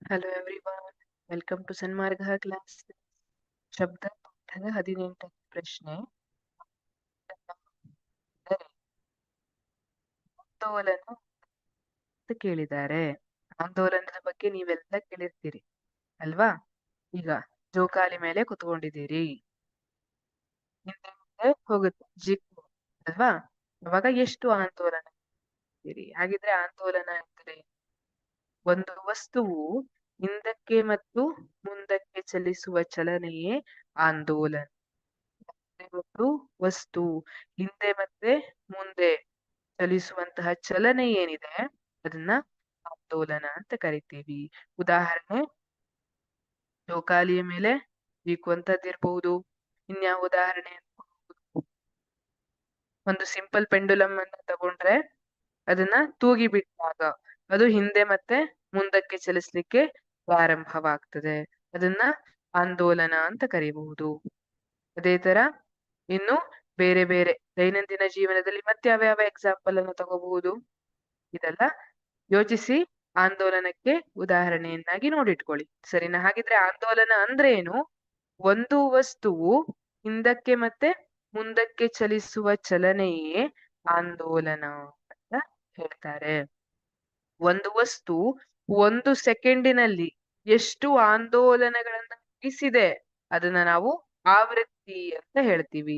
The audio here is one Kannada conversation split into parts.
Hello everyone, welcome to Sanmarga class. ಶಬ್ದ ಪಾಠದ 18ನೇ ಪ್ರಶ್ನೆ. ಆಂದೋಲನ ಅಂತ ಕೇಳಿದ್ದಾರೆ. ಆಂದೋಲನದ ಬಗ್ಗೆ ನೀವೆಲ್ಲ ಕೇಳಿರ್ತೀರಿ ಅಲ್ವಾ? ಈಗ ಜೋಕಾಲಿ ಮೇಲೆ ಕುತ್ಕೊಂಡಿದ್ದೀರಿ, ಹಿಂದೆ ಮುಂದೆ ಹೋಗುತ್ತೆ ಜಿಪ್ ಅಲ್ವಾ? ಅವಾಗ ಎಷ್ಟು ಆಂದೋಲನ ಹಾಗಿದ್ರೆ ಆಂದೋಲನ ಎಂದರೆ ಒಂದು ವಸ್ತುವು ಹಿಂದಕ್ಕೆ ಮತ್ತು ಮುಂದಕ್ಕೆ ಚಲಿಸುವ ಚಲನೆಯೇ ಆಂದೋಲನ. ಒಂದು ವಸ್ತು ಹಿಂದೆ ಮತ್ತೆ ಮುಂದೆ ಚಲಿಸುವಂತಹ ಚಲನೆ ಏನಿದೆ ಅದನ್ನ ಆಂದೋಲನ ಅಂತ ಕರಿತೀವಿ. ಉದಾಹರಣೆ, ಜೋಕಾಲಿಯ ಮೇಲೆ ಬೀಕುವಂತದ್ದಿರ್ಬಹುದು. ಇನ್ಯಾವ ಉದಾಹರಣೆ? ಒಂದು ಸಿಂಪಲ್ ಪೆಂಡುಲಮ್ ಅನ್ನ ತಗೊಂಡ್ರೆ ಅದನ್ನ ತೂಗಿ ಬಿಟ್ಟಾಗ ಅದು ಹಿಂದೆ ಮತ್ತೆ ಮುಂದಕ್ಕೆ ಚಲಿಸ್ಲಿಕ್ಕೆ ಪ್ರಾರಂಭವಾಗ್ತದೆ. ಅದನ್ನ ಆಂದೋಲನ ಅಂತ ಕರಿಬಹುದು. ಅದೇ ತರ ಇನ್ನು ಬೇರೆ ಬೇರೆ ದೈನಂದಿನ ಜೀವನದಲ್ಲಿ ಮತ್ತೆ ಯಾವ ಎಕ್ಸಾಂಪಲ್ ಅನ್ನು ತಗೋಬಹುದು, ಇದೆಲ್ಲ ಯೋಚಿಸಿ ಆಂದೋಲನಕ್ಕೆ ಉದಾಹರಣೆಯನ್ನಾಗಿ ನೋಡಿಟ್ಕೊಳ್ಳಿ. ಸರಿನಾ? ಹಾಗಿದ್ರೆ ಆಂದೋಲನ ಅಂದ್ರೆ ಏನು? ಒಂದು ವಸ್ತುವು ಹಿಂದಕ್ಕೆ ಮತ್ತೆ ಮುಂದಕ್ಕೆ ಚಲಿಸುವ ಚಲನೆಯೇ ಆಂದೋಲನ ಅಂತ ಹೇಳ್ತಾರೆ. ಒಂದು ವಸ್ತು ಒಂದು ಸೆಕೆಂಡಿನಲ್ಲಿ ಎಷ್ಟು ಆಂದೋಲನಗಳನ್ನ ಮುಗಿಸಿದೆ ಅದನ್ನ ನಾವು ಆವೃತ್ತಿ ಅಂತ ಹೇಳ್ತೀವಿ.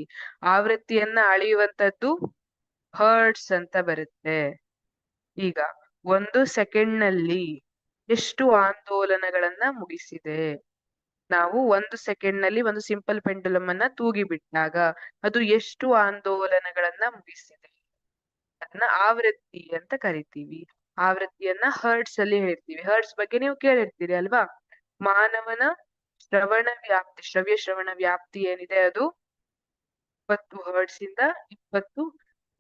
ಆವೃತ್ತಿಯನ್ನ ಅಳೆಯುವಂತದ್ದು ಹರ್ಟ್ಸ್ ಅಂತ ಬರುತ್ತೆ. ಈಗ ಒಂದು ಸೆಕೆಂಡ್ನಲ್ಲಿ ಎಷ್ಟು ಆಂದೋಲನಗಳನ್ನ ಮುಗಿಸಿದೆ, ನಾವು ಒಂದು ಸೆಕೆಂಡ್ನಲ್ಲಿ ಒಂದು ಸಿಂಪಲ್ ಪೆಂಡುಲಮ್ ಅನ್ನ ತೂಗಿ ಬಿಟ್ಟಾಗ ಅದು ಎಷ್ಟು ಆಂದೋಲನಗಳನ್ನ ಮುಗಿಸಿದೆ ಅದನ್ನ ಆವೃತ್ತಿ ಅಂತ ಕರಿತೀವಿ. ಆವೃತ್ತಿಯನ್ನ ಹರ್ಟ್ಸ್ ಅಲ್ಲಿ ಹೇಳ್ತೀವಿ. ಹರ್ಟ್ಸ್ ಬಗ್ಗೆ ನೀವು ಕೇಳಿರ್ತೀರಿ ಅಲ್ವಾ? ಮಾನವನ ಶ್ರವ್ಯ ಶ್ರವಣ ವ್ಯಾಪ್ತಿ ಏನಿದೆ ಅದು 20 ಹರ್ಟ್ಸ್ ಇಂದ 20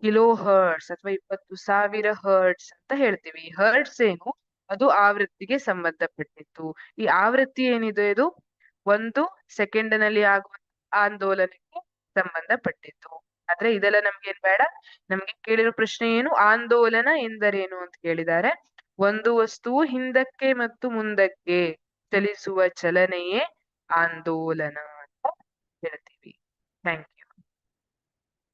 ಕಿಲೋ ಹರ್ಟ್ಸ್ ಅಥವಾ 20,000 ಹರ್ಟ್ಸ್ ಅಂತ ಹೇಳ್ತೀವಿ. ಹರ್ಟ್ಸ್ ಏನು? ಅದು ಆವೃತ್ತಿಗೆ ಸಂಬಂಧಪಟ್ಟಿತ್ತು. ಈ ಆವೃತ್ತಿ ಏನಿದೆ ಇದು ಒಂದು ಸೆಕೆಂಡ್ನಲ್ಲಿ ಆಗುವ ಆಂದೋಲನಕ್ಕೆ ಸಂಬಂಧಪಟ್ಟಿತ್ತು. ಆದ್ರೆ ಇದೆಲ್ಲ ನಮ್ಗೇನ್ ಬೇಡ. ನಮ್ಗೆ ಕೇಳಿರೋ ಪ್ರಶ್ನೆ ಏನು? ಆಂದೋಲನ ಎಂದರೇನು ಅಂತ ಕೇಳಿದ್ದಾರೆ. ಒಂದು ವಸ್ತುವು ಹಿಂದಕ್ಕೆ ಮತ್ತು ಮುಂದಕ್ಕೆ ಚಲಿಸುವ ಚಲನೆಯೇ ಆಂದೋಲನ ಅಂತ ಹೇಳ್ತೀವಿ. Thank you.